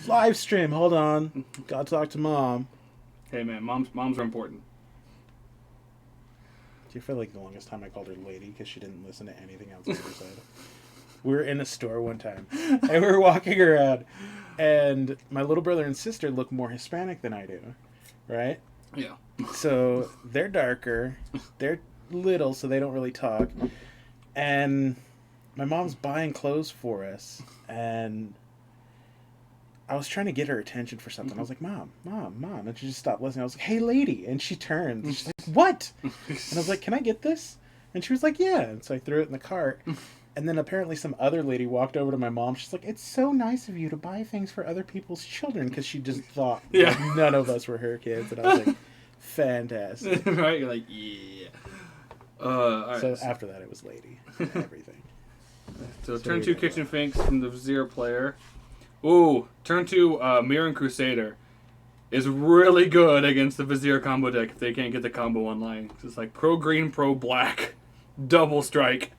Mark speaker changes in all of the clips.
Speaker 1: Live stream. Hold on. Gotta talk to mom.
Speaker 2: Hey man, moms are important.
Speaker 1: Do you feel like the longest time I called her lady because she didn't listen to anything else I ever said? We were in a store one time, and we were walking around, and my little brother and sister look more Hispanic than I do, right?
Speaker 2: Yeah.
Speaker 1: So they're darker, they're little, so they don't really talk, and my mom's buying clothes for us, and I was trying to get her attention for something. I was like, Mom, and she just stopped listening. I was like, hey, lady, and she turned, and she's like, what? And I was like, can I get this? And she was like, yeah, and so I threw it in the cart. And then apparently some other lady walked over to my mom. She's like, it's so nice of you to buy things for other people's children, because she just thought like, none of us were her kids. And I was like, fantastic.
Speaker 2: Right? You're like, yeah. All right.
Speaker 1: So after that, it was lady. Everything.
Speaker 2: So turn 2 kitchen finks from the Vizier player. Ooh, turn 2 Mirror Crusader is really good against the Vizier combo deck if they can't get the combo online. It's like pro green, pro black, double strike.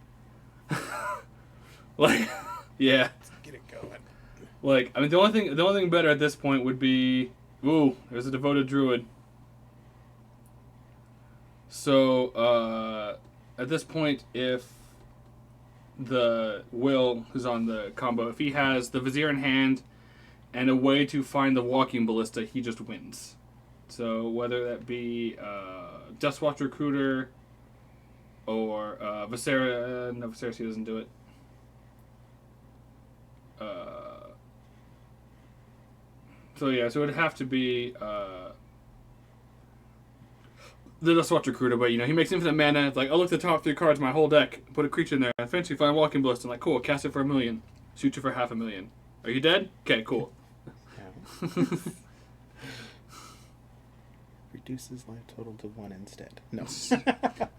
Speaker 2: Like, yeah.
Speaker 1: Let's get it going.
Speaker 2: Like, I mean, the only thing better at this point would be, ooh, there's a devoted druid. So, at this point, if the Will, who's on the combo, if he has the Vizier in hand and a way to find the walking ballista, he just wins. So, whether that be Dustwatch Recruiter or Vizier, no, Vizier, he doesn't do it. So it would have to be the Dustwatch Recruiter, but he makes infinite mana. It's like, I'll look at the top 3 cards of my whole deck, put a creature in there, and eventually find Walking Ballista. I'm like, cool, cast it for $1 million, shoot you for $500,000. Are you dead? Okay, cool.
Speaker 1: Yeah. Reduces life total to 1 instead. No.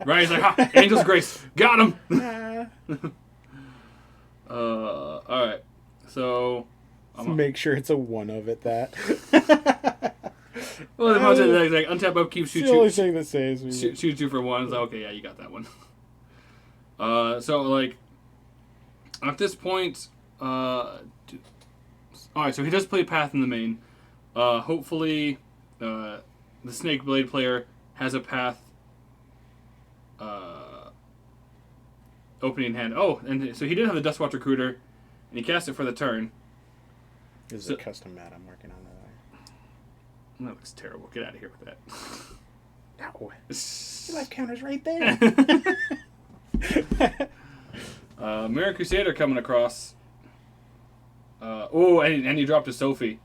Speaker 2: Right, he's like, ha, Angel's Grace, got him. Alright, so
Speaker 1: make sure it's a 1 of it that.
Speaker 2: Well, like untap upkeep, shoot
Speaker 1: the only thing that saves me.
Speaker 2: Shoot you for 1. It's like, okay, yeah, you got that one. So like at this point, all right. So he does play Path in the main. Hopefully, the Snake Blade player has a Path. Opening hand. Oh, and so he did have the Dustwatch Recruiter, and he cast it for the turn.
Speaker 1: This is a custom mat I'm working on.
Speaker 2: That looks terrible. Get out of here with that.
Speaker 1: No. Your life counter's right there.
Speaker 2: Mirror Crusader coming across. And he dropped a Sophie.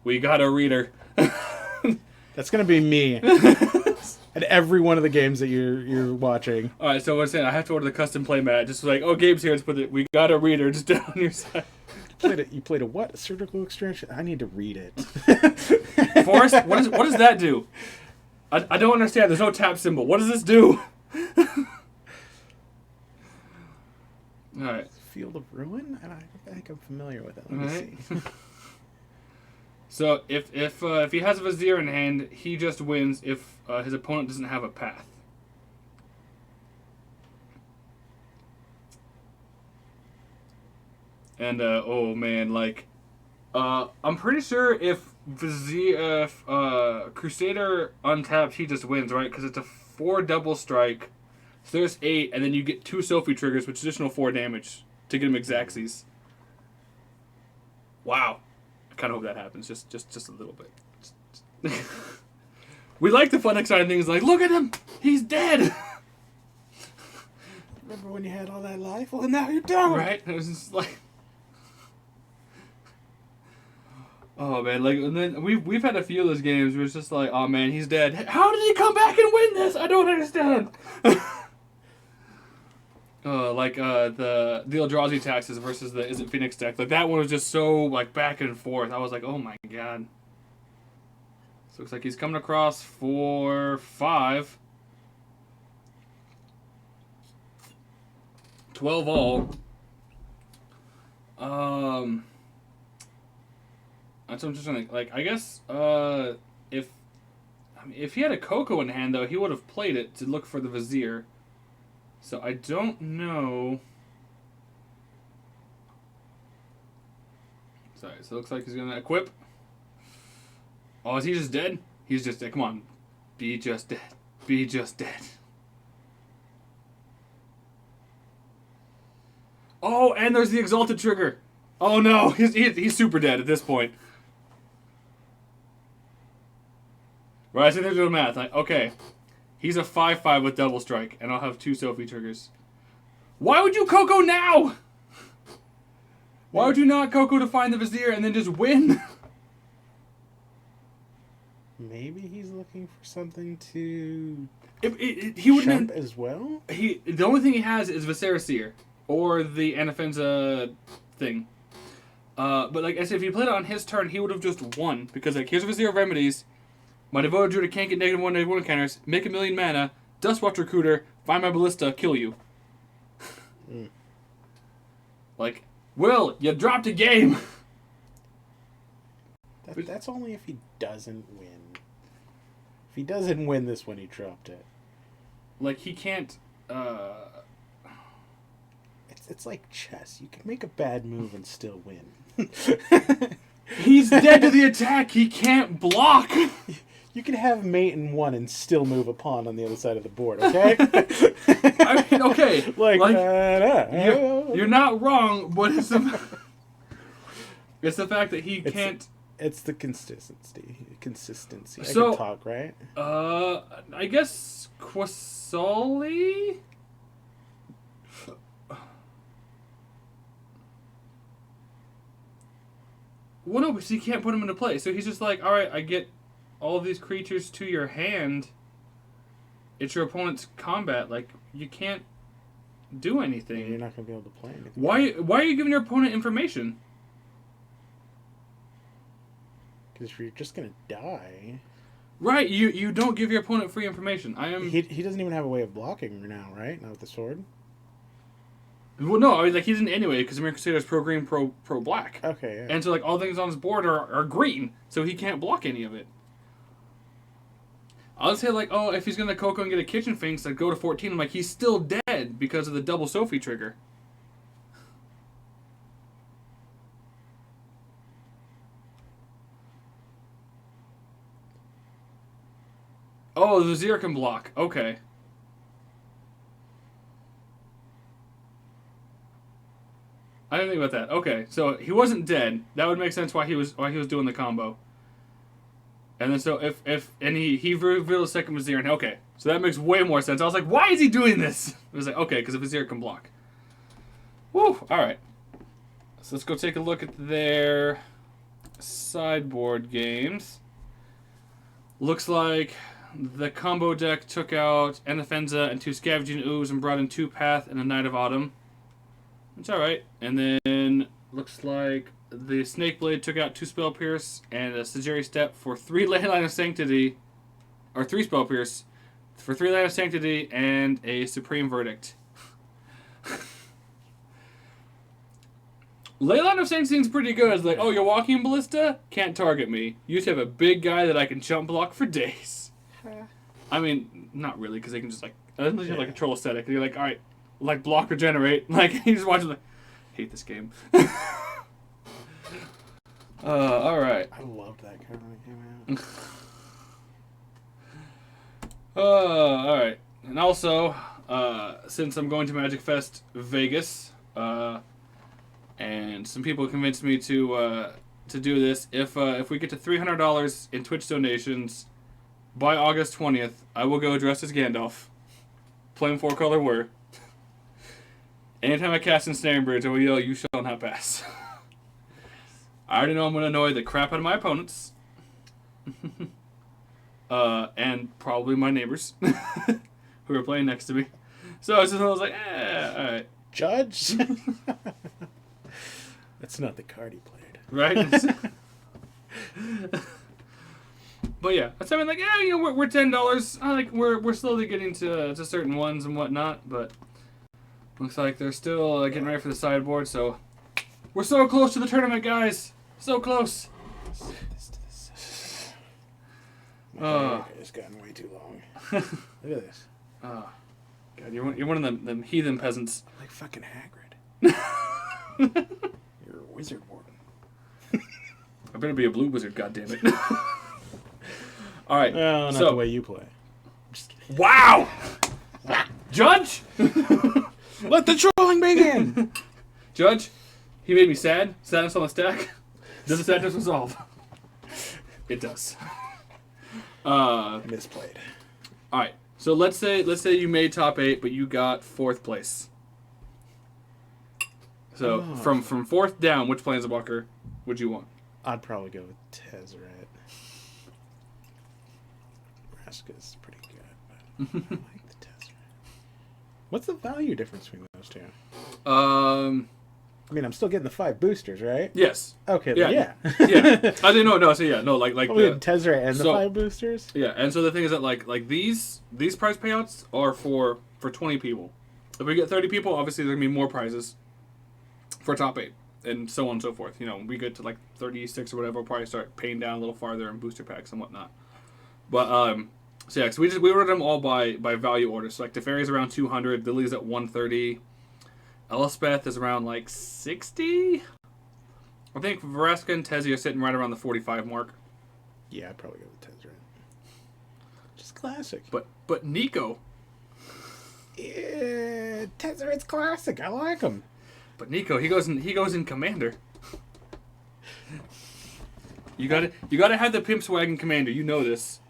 Speaker 2: We got a reader.
Speaker 1: That's going to be me. At every one of the games that you're watching.
Speaker 2: All right, so what I'm saying, I have to order the custom play mat. Just like, oh, Gabe's here. Let's put it. We got a reader just down on your side.
Speaker 1: You played a what? A surgical extraction? I need to read it.
Speaker 2: Forrest, what does that do? I don't understand. There's no tap symbol. What does this do? All right.
Speaker 1: Field of Ruin? I think I'm familiar with it. Let me see.
Speaker 2: So if he has a Vizier in hand, he just wins if his opponent doesn't have a Path. And oh man, like I'm pretty sure if Vizier, Crusader untapped, he just wins, right? Because it's a 4 double strike. So there's 8, and then you get 2 Sophie triggers, which is additional 4 damage to get him Exacxies. Wow. I kind of hope that happens, just a little bit. We like the fun, exciting things like, look at him, he's dead.
Speaker 1: Remember when you had all that life? Well, now you don't.
Speaker 2: Right? It was just like, oh man, like, and then we've had a few of those games where it's just like, oh man, he's dead. How did he come back and win this? I don't understand. Like the Eldrazi taxes versus the Is It Phoenix deck. Like that one was just so like back and forth. I was like, oh my god. So it looks like he's coming across for 5. 12 all. That's what I'm just trying to, like, I guess if he had a Coco in hand though, he would have played it to look for the Vizier. So I don't know Alright, so it looks like he's gonna equip. Oh, is he just dead? He's just dead. Come on. Be just dead. Be just dead. Oh, and there's the exalted trigger. Oh no, he's super dead at this point. Right, so they're doing math. Like, okay, he's a 5/5 with double strike, and I'll have 2 Sophie triggers. Why would you Coco now? Why would you not Coco to find the Vizier and then just win?
Speaker 1: Maybe he's looking for something to
Speaker 2: He wouldn't
Speaker 1: jump as well?
Speaker 2: The only thing he has is Vizier or the Anafenza thing. But like I said, if he played it on his turn, he would have just won. Because like, here's Vizier remedies. My devoted druid can't get -1/-1 encounters. Make 1,000,000 mana. Dustwatch Recruiter. Find my ballista. Kill you. Like, Will, you dropped a game.
Speaker 1: That's only if he doesn't win. If he doesn't win this one, he dropped it.
Speaker 2: Like, he can't...
Speaker 1: It's like chess. You can make a bad move and still win.
Speaker 2: He's dead to the attack. He can't block.
Speaker 1: You can have mate in 1 and still move a pawn on the other side of the board, okay?
Speaker 2: I mean, okay.
Speaker 1: Like
Speaker 2: you're not wrong, but it's the fact that he can't...
Speaker 1: It's the consistency. I
Speaker 2: So,
Speaker 1: can talk, right?
Speaker 2: I guess Quasali? Well, no, because he can't put him into play. So he's just like, alright, I get all of these creatures to your hand. It's your opponent's combat. Like, you can't do anything.
Speaker 1: You're not going to be able to play anything.
Speaker 2: Why are you giving your opponent information?
Speaker 1: Because you're just going to die.
Speaker 2: Right, you don't give your opponent free information.
Speaker 1: He doesn't even have a way of blocking now, right? Not with the sword?
Speaker 2: Well, no, I mean, like, he doesn't anyway, because American Crusader's pro-green, pro-black.
Speaker 1: Okay, yeah.
Speaker 2: And so, like, all things on his board are green, so he can't block any of it. I'll say, like, oh, if he's going to Coco and get a Kitchen Finks, like, go to 14, I'm like, he's still dead because of the double Sophie trigger. Oh, the Vizier can block. Okay. I didn't think about that. Okay, so he wasn't dead. That would make sense why he was doing the combo. And then so he revealed a second Vizier, and okay, so that makes way more sense. I was like, why is he doing this? It was like, okay, because the Vizier can block. Woo! All right. So let's go take a look at their sideboard games. Looks like the combo deck took out Anafenza and 2 Scavenging Ooze and brought in 2 Path and a Knight of Autumn. It's alright. And then looks like the Snakeblade took out 2 Spell Pierce and a Sageri Step for 3 Leyline of Sanctity, or 3 Spell Pierce for 3 Leyline of Sanctity and a Supreme Verdict. Leyline of Sanctity is pretty good. It's like, oh, you're walking Ballista? Can't target me. You just have a big guy that I can jump block for days. I mean, not really, because they can just, like, unless you have, like, a troll aesthetic. You're like, alright, like, block or generate. Like, you just watch it, like, hate this game. Alright.
Speaker 1: I loved that card when it came out.
Speaker 2: Alright. And also, since I'm going to Magic Fest Vegas, and some people convinced me to do this, if we get to $300 in Twitch donations by August 20th, I will go dressed as Gandalf, playing 4-color Whir. Anytime I cast Ensnaring Bridge, I will yell, "You shall not pass." I already know I'm going to annoy the crap out of my opponents. And probably my neighbors who are playing next to me. So I was like, alright.
Speaker 1: Judge? That's not the card he played.
Speaker 2: Right? But yeah, that's something like, yeah, you know, we're $10. I like we're slowly getting to certain ones and whatnot, but looks like they're still getting ready for the sideboard. So we're so close to the tournament, guys. So close.
Speaker 1: It's gotten way too long. Look at this.
Speaker 2: God, you're one of them heathen peasants.
Speaker 1: I'm like fucking Hagrid. You're a wizard warden.
Speaker 2: I better be a blue wizard, goddammit. All right.
Speaker 1: Oh, not the way you play.
Speaker 2: Just kidding. Wow! Judge?
Speaker 1: Let the trolling begin!
Speaker 2: Judge, he made me sad. Sadness on the stack. Does the sadness resolve? It does.
Speaker 1: Misplayed.
Speaker 2: All right. So let's say you made top 8, but you got 4th place. So from 4th down, which Planeswalker would you want?
Speaker 1: I'd probably go with Tezzeret. Vraska's pretty good, but I like the Tezzeret. What's the value difference between those two?
Speaker 2: I
Speaker 1: mean, I'm still getting the 5 boosters, right?
Speaker 2: Yes.
Speaker 1: Okay, then yeah.
Speaker 2: I didn't know. No, so yeah, no, like
Speaker 1: the Tezzeret and the 5 boosters.
Speaker 2: Yeah, and so the thing is that like these prize payouts are for 20 people. If we get 30 people, obviously there's gonna be more prizes for top 8, and so on and so forth. You know, we get to like 36 or whatever, we'll probably start paying down a little farther in booster packs and whatnot. But so yeah, so we ordered them all by value order. So like Teferi's around 200, Lily's at 130. Elspeth is around like 60. I think Vraska and Tezzy are sitting right around the 45 mark.
Speaker 1: Yeah, I'd probably go with Tezzeret. Just classic.
Speaker 2: But Nico.
Speaker 1: Yeah, Tezzeret's classic. I like him.
Speaker 2: But Nico, he goes in Commander. You gotta have the Pimp's Wagon Commander. You know this.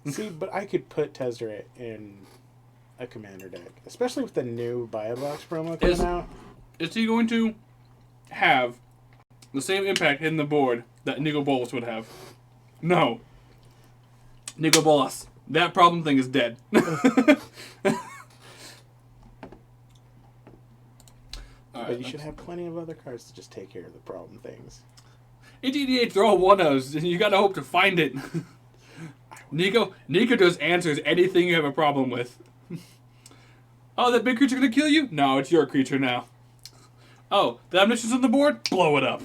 Speaker 1: See, but I could put Tezzeret in a Commander deck, especially with the new Buy a Box promo coming out.
Speaker 2: Is he going to have the same impact hitting the board that Nico Bolas would have? No. Nico Bolas, that problem thing is dead.
Speaker 1: But you should have plenty of other cards to just take care of the problem things.
Speaker 2: ATDA throw one-os, and you gotta hope to find it. Nico just answers anything you have a problem with. Oh, that big creature gonna kill you? No, it's your creature now. Oh, the omniscience on the board? Blow it up.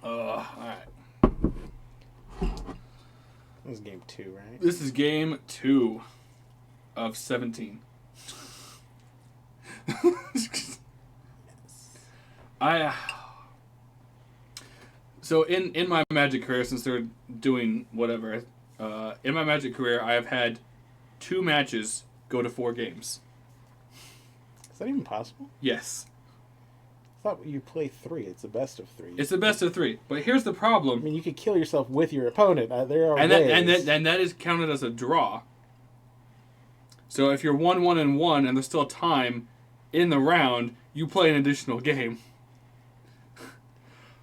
Speaker 2: Alright.
Speaker 1: This is game 2, right?
Speaker 2: This is game 2 of 17. So in my Magic career, since they're doing whatever, in my Magic career, I have had 2 matches go to 4 games.
Speaker 1: Is that even possible?
Speaker 2: Yes.
Speaker 1: I thought you play 3. It's the best of 3.
Speaker 2: It's the best of 3. But here's the problem.
Speaker 1: I mean, you could kill yourself with your opponent. There are
Speaker 2: and
Speaker 1: ways.
Speaker 2: that is counted as a draw. So if you're 1-1-1 and there's still time in the round, you play an additional game.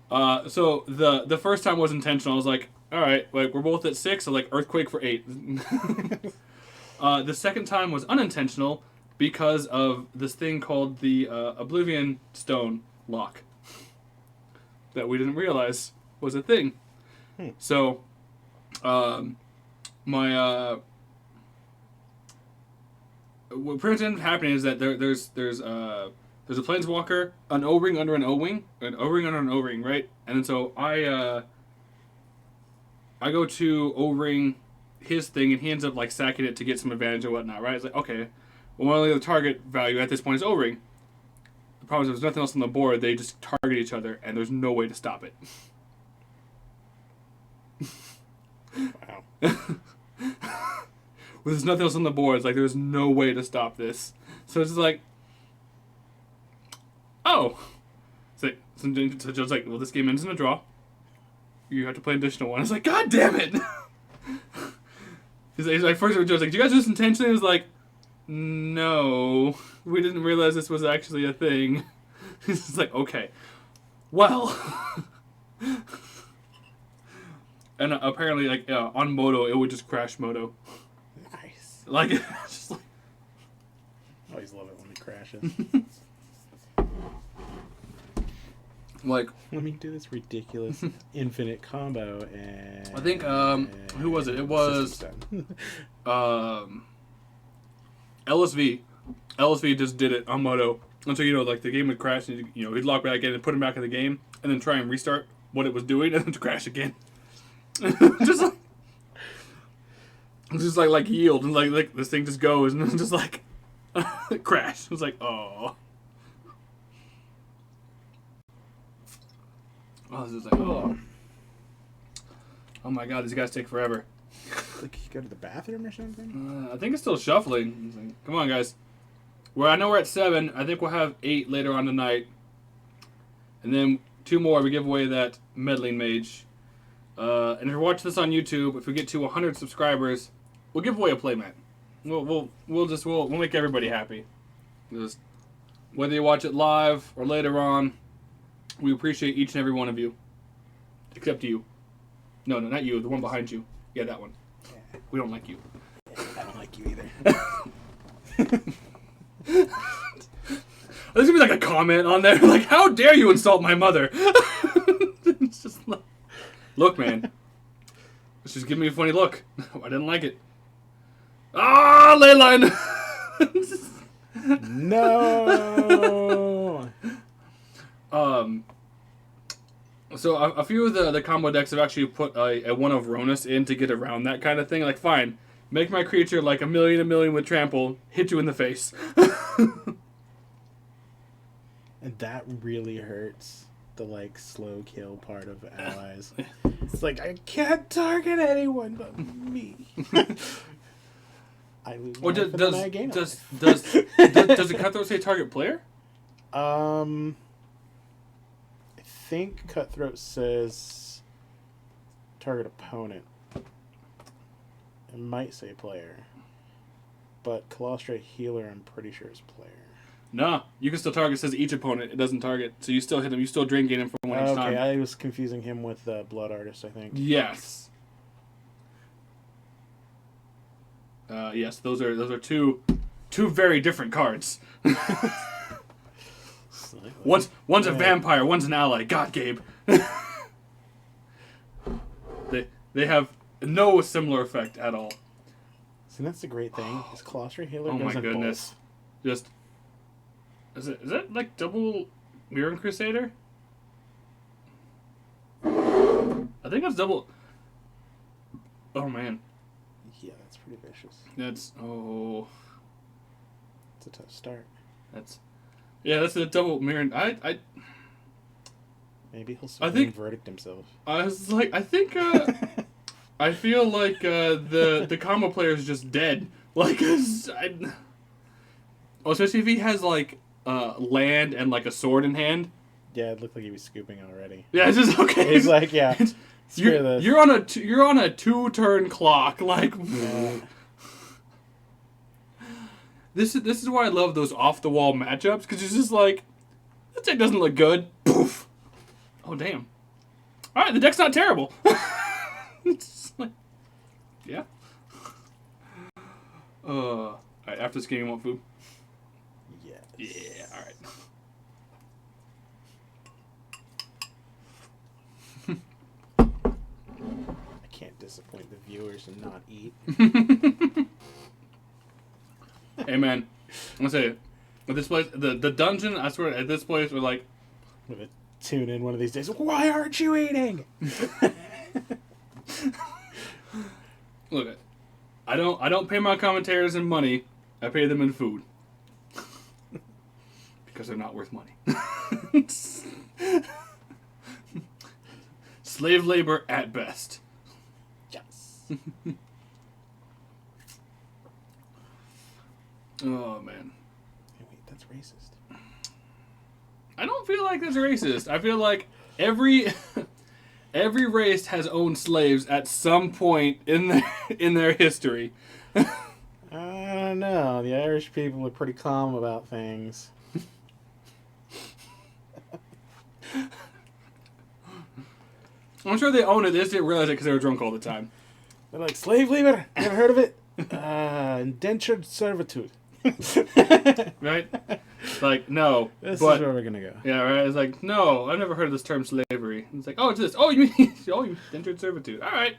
Speaker 2: So the first time was intentional. I was like, all right, like we're both at 6, so like Earthquake for 8. The second time was unintentional because of this thing called the Oblivion Stone lock that we didn't realize was a thing. So, my what pretty much ended up happening is that there's a Planeswalker, an O-ring under an O-wing, an O-ring under an O-ring, right? And then so I go to O-ring his thing, and he ends up like sacking it to get some advantage or whatnot, right? It's like, okay, well, only the target value at this point is O-ring. The problem is there's nothing else on the board. They just target each other, and there's no way to stop it.
Speaker 1: Wow.
Speaker 2: There's nothing else on the board. It's like there's no way to stop this. So it's just like, oh. So Joe's like, well, this game ends in a draw. You have to play an additional one. It's like, God damn it! He's like, first Joe's like, do you guys do this intentionally? He's like, no, we didn't realize this was actually a thing. He's just like, okay, well. And apparently, like, on Moto, it would just crash Moto.
Speaker 1: Nice.
Speaker 2: Like, it's just like...
Speaker 1: I always love it when it crashes.
Speaker 2: Like...
Speaker 1: Let me do this ridiculous infinite combo and...
Speaker 2: I think, who was it? It was... LSV. LSV just did it on Moto. And so, like, the game would crash, and, he'd lock back in and put him back in the game, and then try and restart what it was doing, and then to crash again. just like yield, and like this thing just goes, and then just like crash. It was like, oh. Oh, this is like, oh my god, these guys take forever.
Speaker 1: Like you go to the bathroom or something?
Speaker 2: I think it's still shuffling. It's like, come on, guys. Well, I know we're at 7. I think we'll have 8 later on tonight. And then 2 more, we give away that meddling mage. And if you're watching this on YouTube, if we get to 100 subscribers, we'll give away a playmat. We'll make everybody happy. Just, whether you watch it live or later on, we appreciate each and every one of you. Except you. No, not you. The one behind you. Yeah, that one.
Speaker 1: Yeah.
Speaker 2: We don't like you.
Speaker 1: Yeah, I don't like you either.
Speaker 2: There's gonna be like a comment on there, like, how dare you insult my mother? It's just like, look, man. It's just giving me a funny look. I didn't like it. Ah, Leyline!
Speaker 1: No!
Speaker 2: So a few of the combo decks have actually put a one of Ronus in to get around that kind of thing. Like, fine, make my creature like a million with trample, hit you in the face.
Speaker 1: And that really hurts the like slow kill part of allies. It's like I can't target anyone but me. I lose.
Speaker 2: Or does
Speaker 1: does
Speaker 2: the cutthroat say target player?
Speaker 1: I think Cutthroat says target opponent. It might say player, but Colostrate Healer, I'm pretty sure is player.
Speaker 2: Nah, you can still target. It says each opponent. It doesn't target, so you still hit him. You still drain gain him for one each time.
Speaker 1: Okay, I was confusing him with Blood Artist, I think.
Speaker 2: Yes. Yes, those are two very different cards. One's a vampire, one's an ally. God, Gabe. They have no similar effect at all.
Speaker 1: See, that's the great thing. Is Colostrate Healer
Speaker 2: Oh
Speaker 1: goes
Speaker 2: my
Speaker 1: in
Speaker 2: goodness. Just is that like double Mirror Crusader? I think that's double. Oh man.
Speaker 1: Yeah, that's pretty vicious.
Speaker 2: It's
Speaker 1: a tough start.
Speaker 2: That's a double Mirror.
Speaker 1: Maybe he'll Supreme Verdict himself.
Speaker 2: I was like, I think I feel like the combo player is just dead. Like, especially if he has like land and like a sword in hand.
Speaker 1: Yeah, it looked like he was scooping already.
Speaker 2: Yeah, it's just okay.
Speaker 1: He's like, yeah,
Speaker 2: you're on a 2-turn clock. Like,
Speaker 1: yeah.
Speaker 2: This is why I love those off the wall matchups, because it's just like, that deck doesn't look good. Poof. Oh damn. All right, the deck's not terrible. It's like, yeah. All right, after this game, you want food?
Speaker 1: Yes.
Speaker 2: Yeah. All right.
Speaker 1: I can't disappoint the viewers and not eat.
Speaker 2: Hey man, I'm gonna say it. At this place, the dungeon, I swear, at this place, we're like,
Speaker 1: I'm gonna tune in one of these days. Why aren't you eating?
Speaker 2: look, I don't pay my commentators in money. I pay them in food because they're not worth money. Slave labor at best.
Speaker 1: Yes.
Speaker 2: Oh man.
Speaker 1: Hey, wait, that's racist.
Speaker 2: I don't feel like that's racist. I feel like every race has owned slaves at some point in their history.
Speaker 1: I don't know. The Irish people are pretty calm about things.
Speaker 2: I'm sure they own it. They just didn't realize it because they were drunk all the time.
Speaker 1: They're like, slave labor? Never heard of it? Indentured servitude.
Speaker 2: Right? Like, no.
Speaker 1: This is where we're going to go.
Speaker 2: Yeah, right? It's like, no, I've never heard of this term slavery. It's like, oh, it's this. Oh, you mean indentured servitude. All right.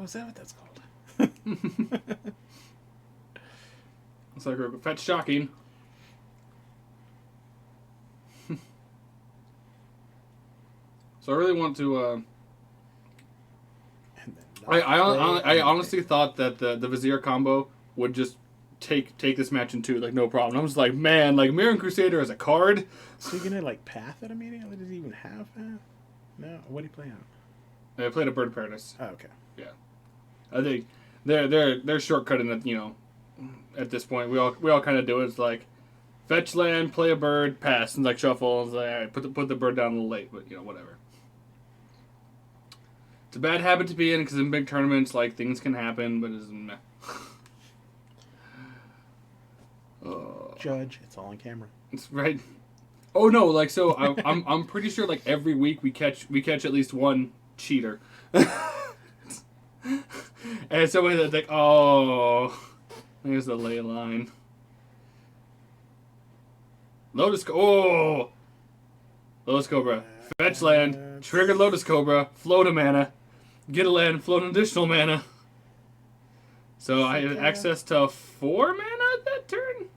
Speaker 1: Oh, is that what that's called?
Speaker 2: It's like, that's shocking. So I really want to... I honestly thought that the Vizier combo would just take this match in two, like, no problem. I was like, man, like, Mirror Crusader as a card.
Speaker 1: So you're gonna like path it immediately? Does he even have path? No, what do you play on?
Speaker 2: I played a Bird of Paradise.
Speaker 1: Oh, okay.
Speaker 2: Yeah, I think they're shortcutting it. You know, at this point, we all kind of do it. It's like fetch land, play a bird, pass, and like shuffle. It's like, all right, put the bird down a little late, but you know, whatever. It's a bad habit to be in because in big tournaments, like things can happen, but it's meh.
Speaker 1: Judge, it's all on camera.
Speaker 2: It's right. Oh no! Like so, I'm pretty sure like every week we catch at least one cheater. And somebody's like, oh, there's the ley line. Lotus Cobra. Fetch land. Trigger Lotus Cobra. Float a mana. Get a land. Float an additional mana. So I have access to 4 mana that turn?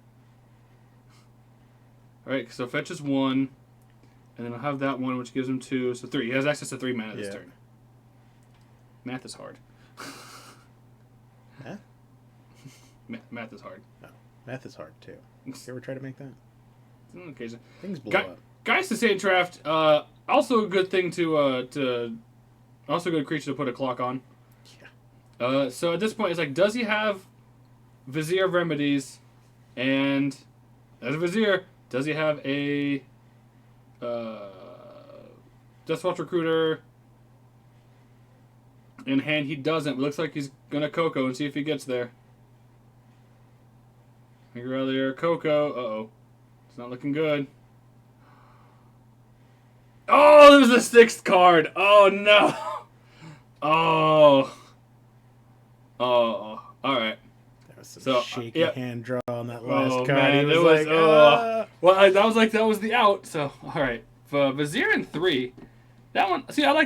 Speaker 2: Alright, so fetch is 1. And then I'll have that one, which gives him 2. So 3. He has access to 3 mana this turn. Math is hard.
Speaker 1: Math?
Speaker 2: Math is hard.
Speaker 1: No. Math is hard, too. You ever try to make that?
Speaker 2: Occasionally.
Speaker 1: Things blow up.
Speaker 2: Guys to Sage Draft, also a good thing also a good creature to put a clock on. Yeah. So at this point, it's like, does he have Vizier of Remedies? And as a Vizier, does he have a Deathwatch Recruiter in hand? He doesn't. It looks like he's gonna Coco and see if he gets there. Figure out there, Coco. Uh-oh. It's not looking good. Oh, there's a 6th card. Oh, no. Oh. Oh. All right.
Speaker 1: That was some shaky hand draw on that last card.
Speaker 2: Man,
Speaker 1: it was like,
Speaker 2: Well, that was the out. So, all right. For Vizier in 3, that one. See, I like